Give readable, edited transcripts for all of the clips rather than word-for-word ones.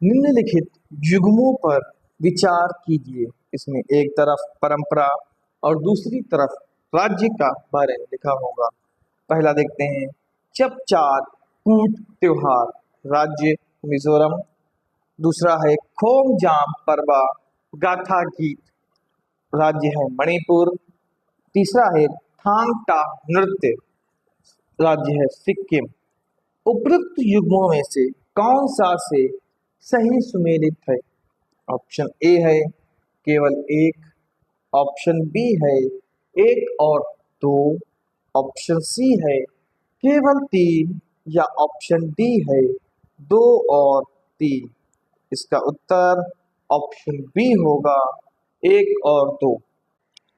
निम्नलिखित युग्मों पर विचार कीजिए। इसमें एक तरफ परंपरा और दूसरी तरफ राज्य का बारे में लिखा होगा। पहला देखते हैं, चपचार कूट त्योहार, राज्य मिजोरम। दूसरा है खोमजाम परबा गाथा गीत, राज्य है मणिपुर। तीसरा है थांग टा नृत्य, राज्य है सिक्किम। उपयुक्त युग्मों में से कौन सा से सही सुमेलित है? ऑप्शन ए है केवल एक, ऑप्शन बी है एक और दो, ऑप्शन सी है केवल तीन, या ऑप्शन डी है दो और तीन। इसका उत्तर ऑप्शन बी होगा, एक और दो।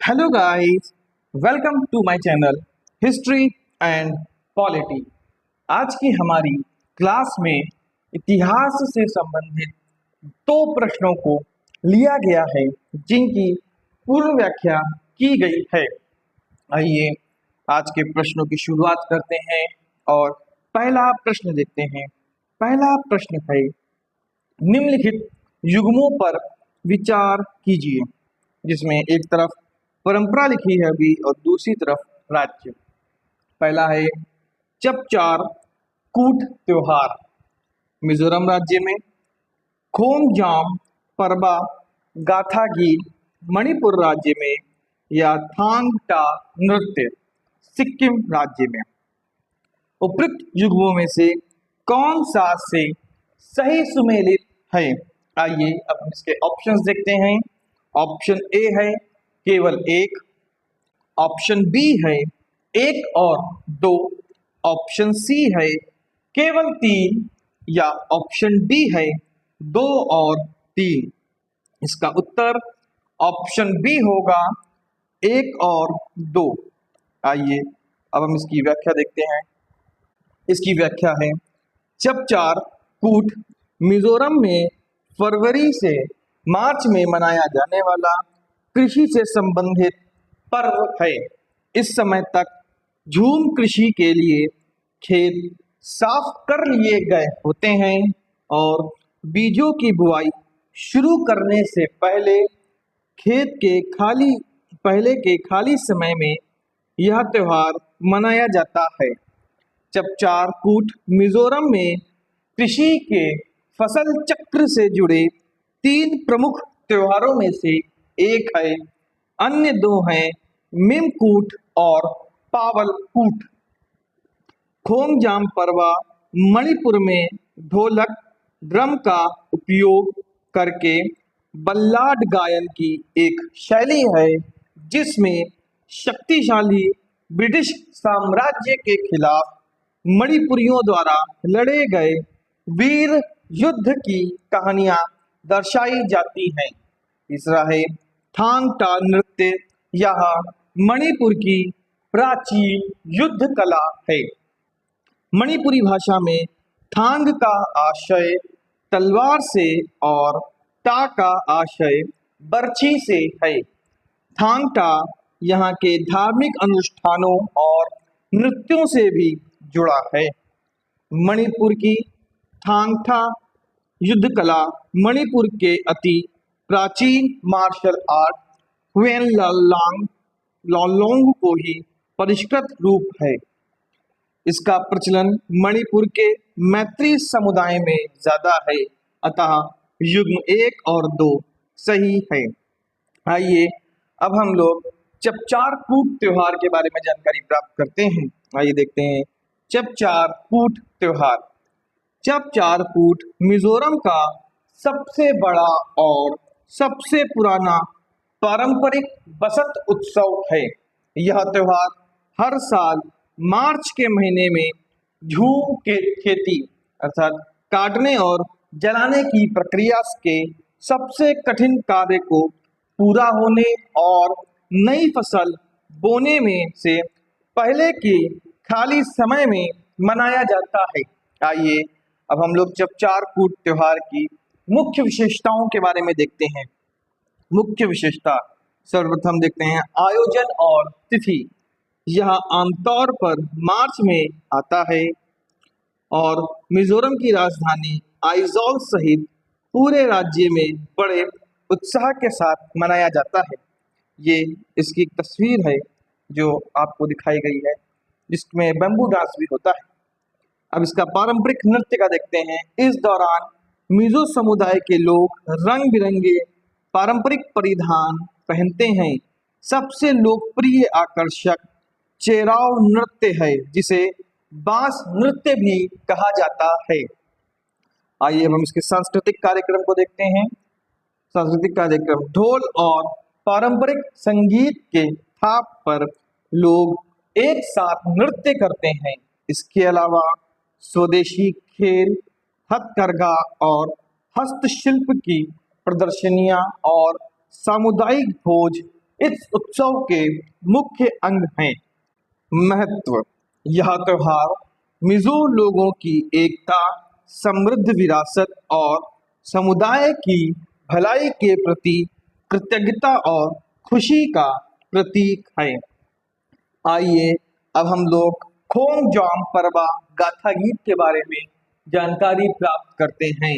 Hello guys, welcome to my channel history and polity. आज की हमारी क्लास में इतिहास से संबंधित दो प्रश्नों को लिया गया है जिनकी पूर्व व्याख्या की गई है। आइए आज के प्रश्नों की शुरुआत करते हैं और पहला प्रश्न देखते हैं। पहला प्रश्न है, निम्नलिखित युग्मों पर विचार कीजिए, जिसमें एक तरफ परंपरा लिखी है अभी और दूसरी तरफ राज्य। पहला है चपचार कूट त्योहार, मिजोरम राज्य में। खोमजाम परबा गाथा गीत, मणिपुर राज्य में। या थांग टा नृत्य, सिक्किम राज्य में। उपयुक्त युग्मों में से कौन सा से सही सुमेलित है? आइए अब हम इसके ऑप्शंस देखते हैं। ऑप्शन ए है केवल एक, ऑप्शन बी है एक और दो, ऑप्शन सी है केवल तीन, या ऑप्शन डी है दो और तीन। इसका उत्तर ऑप्शन बी होगा, एक और दो। आइए अब हम इसकी व्याख्या देखते हैं। इसकी व्याख्या है, चपचार कूट मिजोरम में फरवरी से मार्च में मनाया जाने वाला कृषि से संबंधित पर्व है। इस समय तक झूम कृषि के लिए खेत साफ कर लिए गए होते हैं और बीजों की बुआई शुरू करने से पहले के खाली समय में यह त्योहार मनाया जाता है। चपचार कूट मिजोरम में कृषि के फसल चक्र से जुड़े तीन प्रमुख त्योहारों में से एक है। अन्य दो हैं मिमकूट और पावल कूट। खोमजाम परवा मणिपुर में ढोलक ड्रम का उपयोग करके बल्लाड गायन की एक शैली है, जिसमें शक्तिशाली ब्रिटिश साम्राज्य के खिलाफ मणिपुरियों द्वारा लड़े गए वीर युद्ध की कहानियां दर्शाई जाती हैं। तीसरा है थांग टा नृत्य, यह मणिपुर की प्राचीन युद्ध कला है। मणिपुरी भाषा में थांग का आशय तलवार से और टा का आशय बर्छी से है। थांग टा यहाँ के धार्मिक अनुष्ठानों और नृत्यों से भी जुड़ा है। मणिपुर की थांग टा युद्ध कला मणिपुर के अति प्राचीन मार्शल आर्ट हुएन लॉन्ग को ही परिष्कृत रूप है। इसका प्रचलन मणिपुर के मैत्री समुदाय में ज्यादा है, अतः युग्म एक और दो सही है। आइए अब हम लोग चपचार कूट त्योहार के बारे में जानकारी प्राप्त करते हैं। आइए देखते हैं चपचार कूट त्योहार। चपचार कूट मिजोरम का सबसे बड़ा और सबसे पुराना पारंपरिक बसंत उत्सव है। यह त्योहार हर साल मार्च के महीने में झूम के खेती अर्थात काटने और जलाने की प्रक्रिया के सबसे कठिन कार्य को पूरा होने और नई फसल बोने में से पहले के खाली समय में मनाया जाता है। आइए अब हम लोग चपचार कूट त्योहार की मुख्य विशेषताओं के बारे में देखते हैं। मुख्य विशेषता सर्वप्रथम देखते हैं आयोजन और तिथि। यह आमतौर पर मार्च में आता है और मिजोरम की राजधानी आइजॉल सहित पूरे राज्य में बड़े उत्साह के साथ मनाया जाता है। ये इसकी एक तस्वीर है जो आपको दिखाई गई है, जिसमें बैम्बू डांस भी होता है। अब इसका पारंपरिक नृत्य का देखते हैं। इस दौरान मिजो समुदाय के लोग रंग बिरंगे पारंपरिक परिधान पहनते हैं। सबसे लोकप्रिय आकर्षक चेराव नृत्य है, जिसे बांस नृत्य भी कहा जाता है। आइए अब हम इसके सांस्कृतिक कार्यक्रम को देखते हैं। सांस्कृतिक कार्यक्रम, ढोल और पारंपरिक संगीत के थाप पर लोग एक साथ नृत्य करते हैं। इसके अलावा स्वदेशी खेल, हथकरघा और हस्तशिल्प की प्रदर्शनियां और सामुदायिक भोज इस उत्सव के मुख्य अंग हैं। महत्व, यह त्योहार मिजो लोगों की एकता, समृद्ध विरासत और समुदाय की भलाई के प्रति कृतज्ञता और खुशी का प्रतीक है। आइए अब हम लोग खोंगजोम परवा गाथा गीत के बारे में जानकारी प्राप्त करते हैं।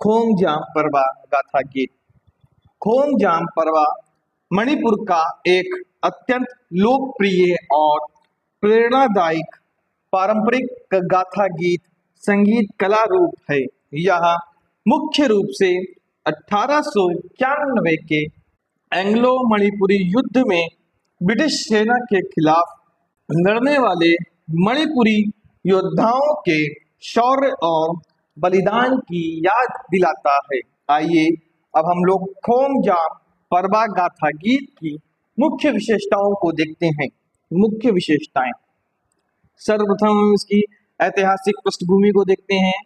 खोंगजोम परवा गाथा गीत। खोंगजोम परवा मणिपुर का एक अत्यंत लोकप्रिय और प्रेरणादायक पारंपरिक गाथा गीत संगीत कला रूप है। यह मुख्य रूप से 1891 के एंग्लो मणिपुरी युद्ध में ब्रिटिश सेना के खिलाफ लड़ने वाले मणिपुरी योद्धाओं के शौर्य और बलिदान की याद दिलाता है। आइए अब हम लोग खोंगजोम परवा गाथा गीत की मुख्य विशेषताओं को देखते हैं। मुख्य विशेषताएं, सर्वप्रथम हम इसकी ऐतिहासिक पृष्ठभूमि को देखते हैं।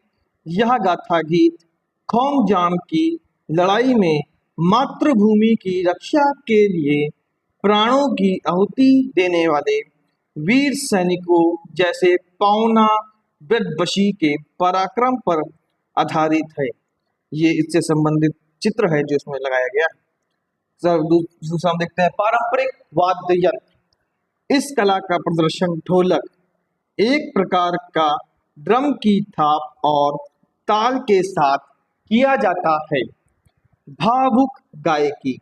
यह गाथा गीत खोंगजोम की लड़ाई में मातृभूमि की रक्षा के लिए प्राणों की आहुति देने वाले वीर सैनिकों जैसे पाउना ब्रजबशी के पराक्रम पर आधारित है। ये इससे संबंधित चित्र है जो इसमें लगाया गया है। दूसरा हम देखते हैं पारंपरिक वाद्य यंत्र। इस कला का प्रदर्शन ढोलक, एक प्रकार का ड्रम की थाप और ताल के साथ किया जाता है। भावुक गायकी,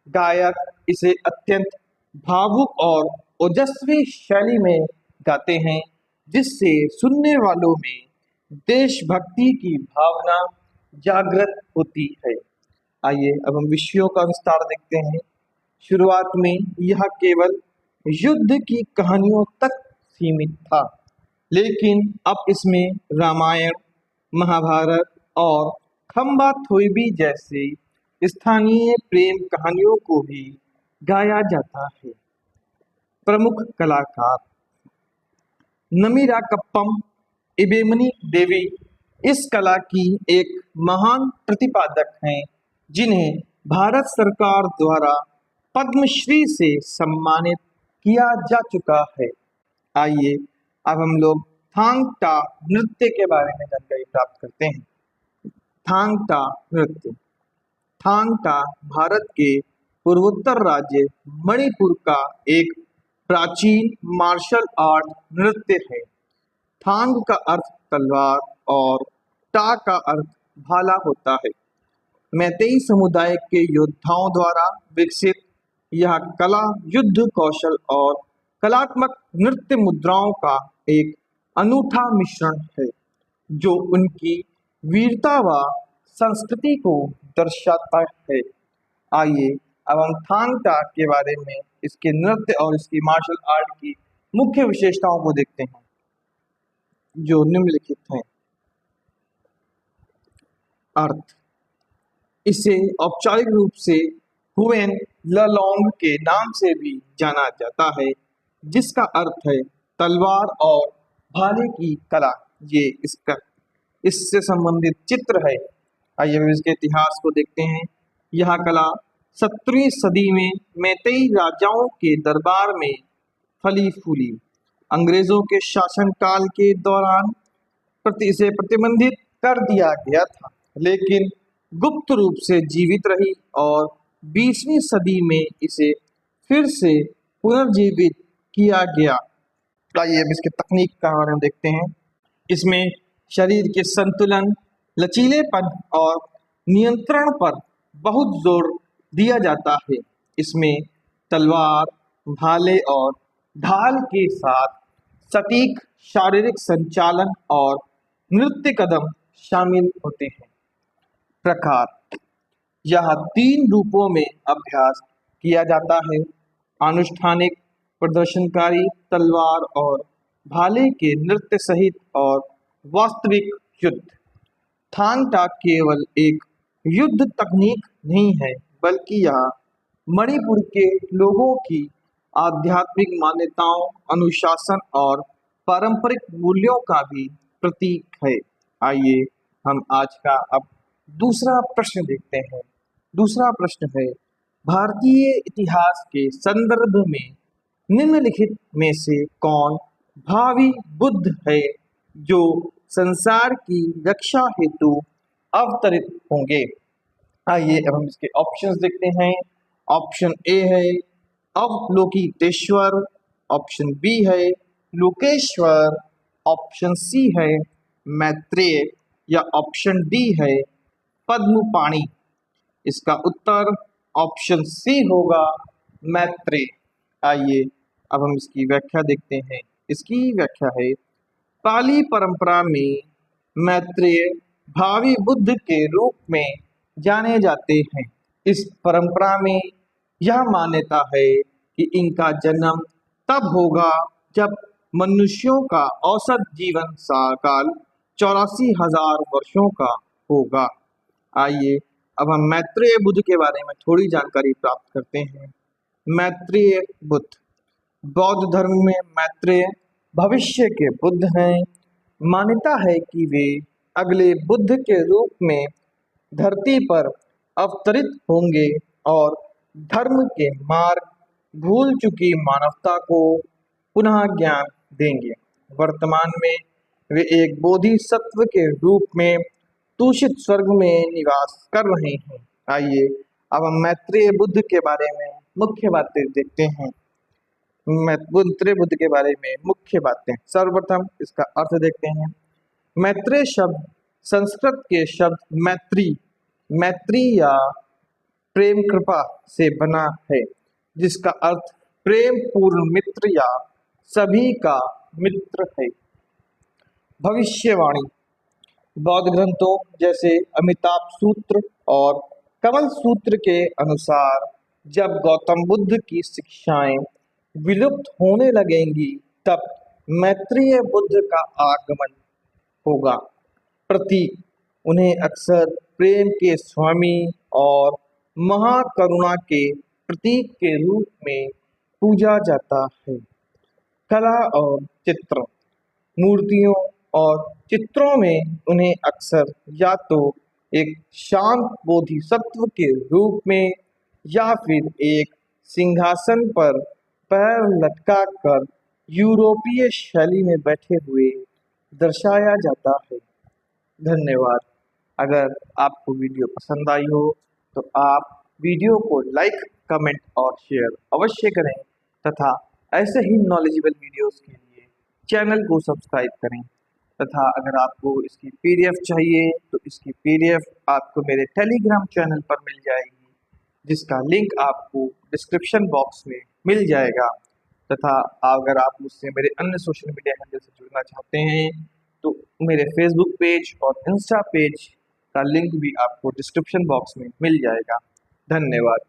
गायक इसे अत्यंत भावुक और ओजस्वी शैली में गाते हैं, जिससे सुनने वालों में देशभक्ति की भावना जागृत होती है। आइए अब हम विषयों का विस्तार देखते हैं। शुरुआत में यह केवल युद्ध की कहानियों तक सीमित था, लेकिन अब इसमें रामायण, महाभारत और खम्बा थोईबी जैसे स्थानीय प्रेम कहानियों को भी गाया जाता है। प्रमुख कलाकार, नमीराकप्पम इबेमनी देवी इस कला की एक महान प्रतिपादक हैं, जिन्हें भारत सरकार द्वारा पद्मश्री से सम्मानित किया जा चुका है। आइए अब हम लोग थांग टा नृत्य के बारे में जानकारी प्राप्त करते हैं। थांग टा नृत्य। थांग टा भारत के पूर्वोत्तर राज्य मणिपुर का एक प्राचीन मार्शल आर्ट नृत्य है। थांग का अर्थ तलवार और टा का अर्थ भाला होता है। मैतेई समुदाय के योद्धाओं द्वारा विकसित यह कला युद्ध कौशल और कलात्मक नृत्य मुद्राओं का एक अनूठा मिश्रण है, जो उनकी वीरता व संस्कृति को दर्शाता है। आइए अब हम थांग टा के बारे में, इसके नृत्य और इसकी मार्शल आर्ट की मुख्य विशेषताओं को देखते हैं, जो निम्नलिखित हैं। अर्थ, इसे औपचारिक रूप से हुएन ललोंग के नाम से भी जाना जाता है, जिसका अर्थ है तलवार और भाले की कला। ये इससे संबंधित चित्र है। आइए हम इसके इतिहास को देखते हैं। यह कला 17वीं सदी में मैतेई राजाओं के दरबार में फली फूली। अंग्रेजों के शासनकाल के दौरान इसे प्रतिबंधित कर दिया गया था, लेकिन गुप्त रूप से जीवित रही और 20वीं सदी में इसे फिर से पुनर्जीवित किया गया। आइए अब इसके तकनीक का बारे में देखते हैं। इसमें शरीर के संतुलन, लचीलेपन और नियंत्रण पर बहुत जोर दिया जाता है। इसमें तलवार, भाले और ढाल के साथ सटीक शारीरिक संचालन और नृत्य कदम शामिल होते हैं। प्रकार, यह 3 रूपों में अभ्यास किया जाता है। अनुष्ठानिक, प्रदर्शनकारी, तलवार और भाले के नृत्य सहित और वास्तविक युद्ध। थांग टा केवल एक युद्ध तकनीक नहीं है, बल्कि यह मणिपुर के लोगों की आध्यात्मिक मान्यताओं, अनुशासन और पारंपरिक मूल्यों का भी प्रतीक है। आइए हम आज का अब दूसरा प्रश्न देखते हैं। दूसरा प्रश्न है, भारतीय इतिहास के संदर्भ में निम्नलिखित में से कौन भावी बुद्ध है जो संसार की रक्षा हेतु अवतरित होंगे? आइए अब हम इसके ऑप्शंस देखते हैं। ऑप्शन ए है अवलोकितेश्वर, ऑप्शन बी है लोकेश्वर, ऑप्शन सी है मैत्रेय या ऑप्शन डी है पद्मपाणि। इसका उत्तर ऑप्शन सी होगा मैत्रेय। आइए अब हम इसकी व्याख्या देखते हैं। इसकी व्याख्या है, पाली परंपरा में मैत्रेय भावी बुद्ध के रूप में जाने जाते हैं। इस परंपरा में यह मान्यता है कि इनका जन्म तब होगा जब मनुष्यों का औसत जीवन काल 84,000 वर्षों का होगा। आइए अब हम मैत्रेय बुद्ध के बारे में थोड़ी जानकारी प्राप्त करते हैं। मैत्रेय बुद्ध, बौद्ध धर्म में मैत्रेय भविष्य के बुद्ध हैं। मान्यता है कि वे अगले बुद्ध के रूप में धरती पर अवतरित होंगे और धर्म के मार्ग भूल चुकी मानवता को पुनः ज्ञान देंगे। वर्तमान में वे एक बोधिसत्व के रूप में दूषित स्वर्ग में निवास कर रहे हैं। आइए अब हम मैत्रेय बुद्ध के बारे में मुख्य बातें देखते हैं। मैत्रेय बुद्ध के बारे में मुख्य बातें, सर्वप्रथम इसका अर्थ देखते हैं। मैत्रेय शब्द संस्कृत के शब्द मैत्री या प्रेम कृपा से बना है, जिसका अर्थ प्रेम पूर्ण मित्र या सभी का मित्र है। भविष्यवाणी, बौद्ध ग्रंथों जैसे अमिताभ सूत्र और कमल सूत्र के अनुसार जब गौतम बुद्ध की शिक्षाएं विलुप्त होने लगेंगी, तब मैत्रेय बुद्ध का आगमन होगा। प्रतीक, उन्हें अक्सर प्रेम के स्वामी और महाकरुणा के प्रतीक के रूप में पूजा जाता है। कला और चित्र, मूर्तियों और चित्रों में उन्हें अक्सर या तो एक शांत बोधिसत्व के रूप में या फिर एक सिंहासन पर पैर लटका कर यूरोपीय शैली में बैठे हुए दर्शाया जाता है। धन्यवाद। अगर आपको वीडियो पसंद आई हो तो आप वीडियो को लाइक, कमेंट और शेयर अवश्य करें तथा ऐसे ही नॉलेजेबल वीडियोस के लिए चैनल को सब्सक्राइब करें। तथा अगर आपको इसकी पीडीएफ चाहिए तो इसकी पीडीएफ आपको मेरे टेलीग्राम चैनल पर मिल जाएगी, जिसका लिंक आपको डिस्क्रिप्शन बॉक्स में मिल जाएगा। तथा अगर आप मुझसे मेरे अन्य सोशल मीडिया हैंडल से जुड़ना चाहते हैं तो मेरे फेसबुक पेज और इंस्टा पेज का लिंक भी आपको डिस्क्रिप्शन बॉक्स में मिल जाएगा। धन्यवाद।